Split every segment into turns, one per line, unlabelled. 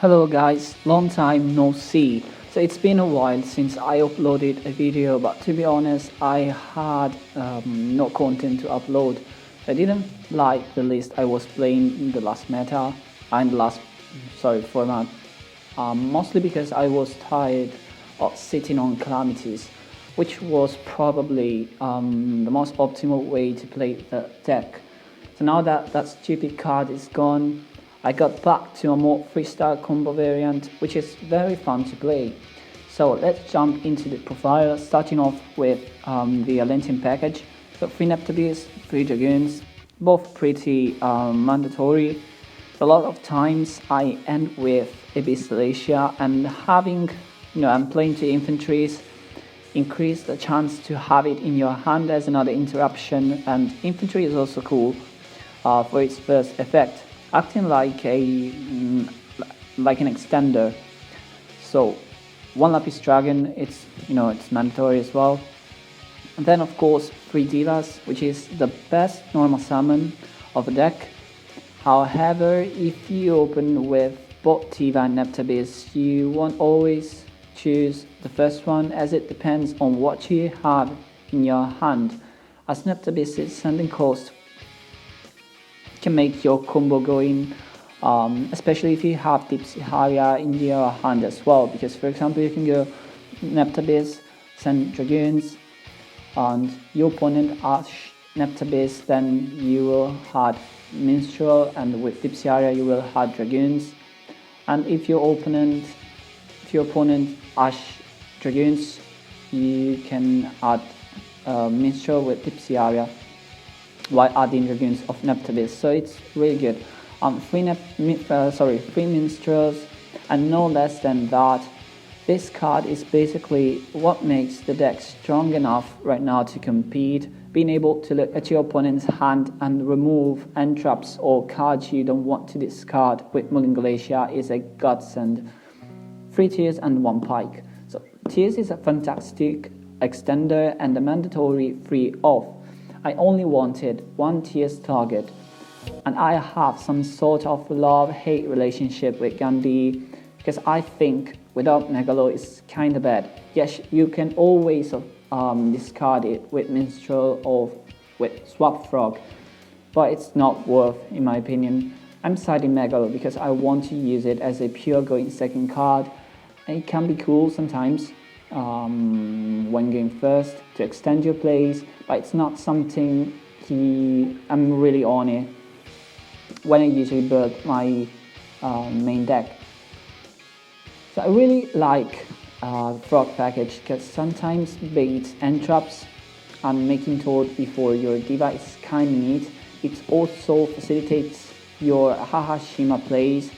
Hello guys, long time no see. So it's been a while since I uploaded a video, but to be honest, I had no content to upload. I didn't like the list I was playing in the last meta and the last format, mostly because I was tired of sitting on calamities, which was probably the most optimal way to play the deck. So now that that stupid card is gone, I got back to a more freestyle combo variant, which is very fun to play. So let's jump into the profile, starting off with the Atlantean package. So 3 Neptubes, 3 Dragoons, both pretty mandatory. A lot of times I end with a Moulinglacia, and having, I'm playing 2 infantries, increase the chance to have it in your hand as another interruption, and infantry is also cool for its first effect, acting like an extender. So 1 Lapis Dragon, it's mandatory as well. And then of course 3 Divas, which is the best normal summon of the deck. However, if you open with both Diva and Neptubis, you won't always choose the first one, as it depends on what you have in your hand, as Neptubis' sending cost can make your combo going, especially if you have Dipsy in your hand as well, because for example you can go Neptubis, send Dragoons, and your opponent Ash Neptubis, then you will have Minstrel, and with Dipsy you will have Dragoons. And if your opponent Ash Dragoons, you can add Minstrel with Dipsy while adding Dragoons of Neptubis, so it's really good. 3 Minstrels, and no less than that. This card is basically what makes the deck strong enough right now to compete. Being able to look at your opponent's hand and remove end traps or cards you don't want to discard with Moulinglacia is a godsend. 3 Tears and 1 Pike. So Tears is a fantastic extender and a mandatory 3 off. I only wanted 1 Tears target, and I have some sort of love-hate relationship with Gandhi, because I think without Megalo it's kinda bad. Yes, you can always discard it with Minstrel or with Swap Frog, but it's not worth, in my opinion. I'm siding Megalo because I want to use it as a pure going second card, and it can be cool sometimes when going first to extend your plays, but it's not something I'm really on it when I usually build my main deck. So I really like Frog package because sometimes baits end traps and making Toad before your Diva is kinda neat. It also facilitates your Hahashima plays,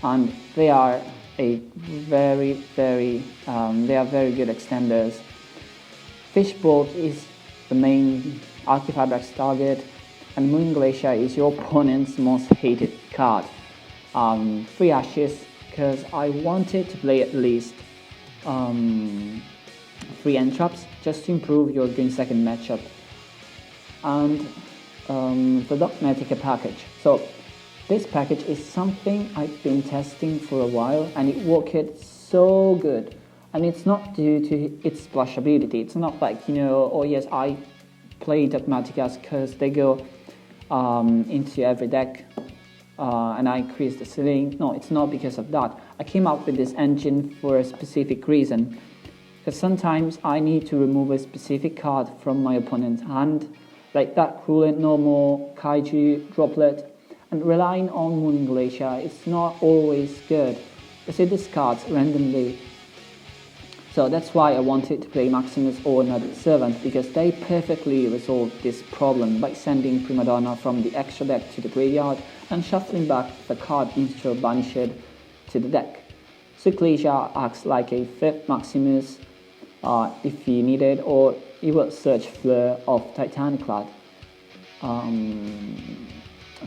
and they are very good extenders. Fishbolt is the main Archifabrax target, and Moulinglacia is your opponent's most hated card. 3 Ashes, because I wanted to play at least 3 end traps just to improve your green second matchup. And the Dogmatika package. So this package is something I've been testing for a while, and it worked so good. And it's not due to its splashability. It's not like, oh yes, I play Dogmatikas because they go into every deck and I increase the ceiling. No, it's not because of that. I came up with this engine for a specific reason, because sometimes I need to remove a specific card from my opponent's hand, like that Cruelent Normal, Kaiju, Droplet, and relying on Moulinglacia is not always good, because it discards randomly. So that's why I wanted to play Maximus or Nadir Servant, because they perfectly resolve this problem by sending Primadonna from the extra deck to the graveyard and shuffling back the card Minstrel banished to the deck. Moulinglacia acts like a 5th Maximus if you need it, or you will search Fleur of Titaniclad.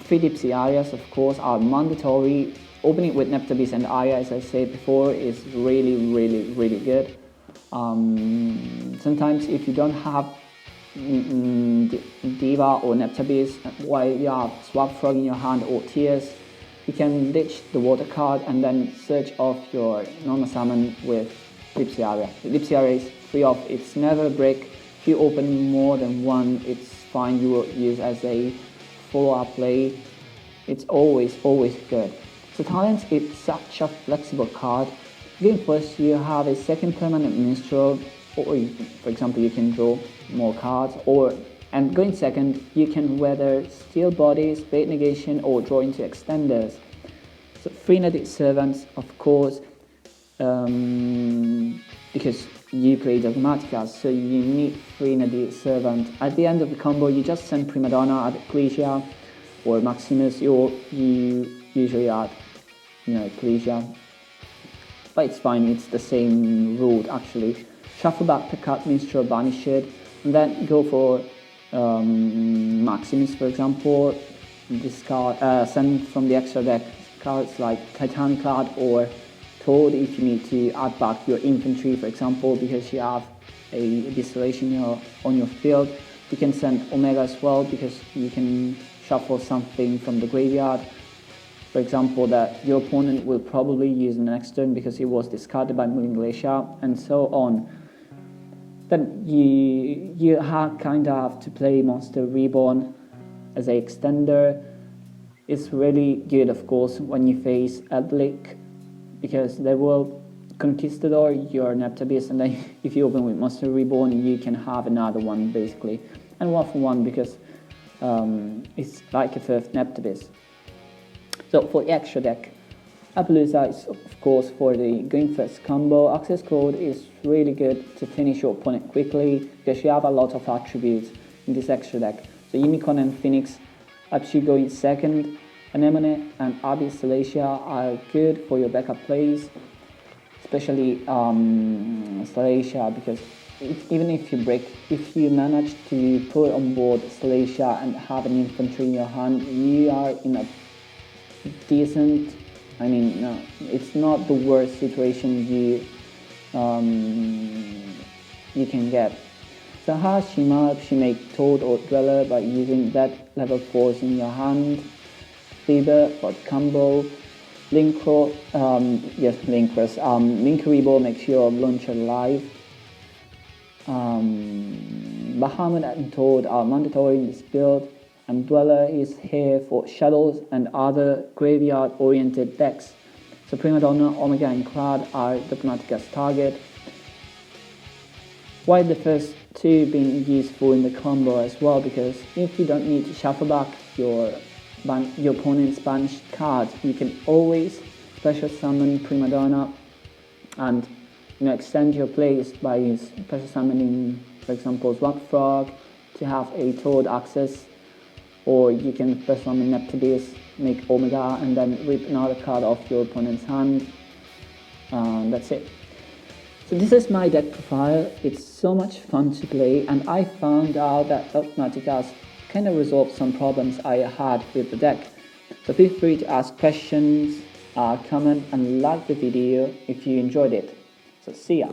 3 Dipsy Arias, of course, are mandatory. Opening with Neptubis and Aya, as I said before, is really good. Sometimes if you don't have Diva or Neptubis while you have Swap Frog in your hand or Tears, you can ditch the water card and then search off your normal summon with Lipsiaria. Lipsiaria is free off, it's never a break. If you open more than one, it's fine, you will use as a follow-up play. It's always good. So Talents is such a flexible card. Going first, you have a second permanent Minstrel, or for example, you can draw more cards, and going second, you can weather Steel Body, Spade Negation, or draw into Extenders. So 3 Nadir Servants, of course, because you play Dogmatika, so you need 3 Nadir Servant. At the end of the combo, you just send Primadonna, add Moulinglacia, or Maximus, or you usually add, Moulinglacia. But it's fine, it's the same rule actually. Shuffle back the card Minstrel, banish it, and then go for Maximus, for example. Discard, send from the extra deck cards like Titanic card or Toad if you need to add back your infantry, for example, because you have a distillation on your field. You can send Omega as well because you can shuffle something from the graveyard. For example, that your opponent will probably use in the next turn because it was discarded by Moulinglacia, and so on. Then you kind of have to play Monster Reborn as an extender. It's really good, of course, when you face Adlic, because they will Conquistador your Neptabis, and then if you open with Monster Reborn, you can have another one basically, and 1 for 1 because it's like a first Neptabis. So for the extra deck, Appaloosa is of course for the going first combo. Access code is really good to finish your opponent quickly because you have a lot of attributes in this extra deck. So Unicorn and Phoenix helps you go in second. Anemone and Abyss Salacia are good for your backup plays, especially Salacia, because even if you manage to put on board Salacia and have an infantry in your hand, you are in a decent, no, it's not the worst situation you can get. So how she make Toad or Dweller by using that level 4s in your hand. Fever for combo. Linkro, Linkuribo makes your launcher live. Bahamut and Toad are mandatory in this build, and Dweller is here for Shadows and other graveyard-oriented decks. So Primadonna, Omega and Clad are Dogmatika's target, while the first two being useful in the combo as well, because if you don't need to shuffle back your opponent's banished cards, you can always special summon Primadonna and extend your plays by special summoning, for example, Swamp Frog to have a Toad access, or you can special summon Neptabis, make Omega, and then rip another card off your opponent's hand. That's it. So this is my deck profile. It's so much fun to play, and I found out that Dogmatika kind of resolved some problems I had with the deck. So feel free to ask questions, comment and like the video if you enjoyed it. So see ya!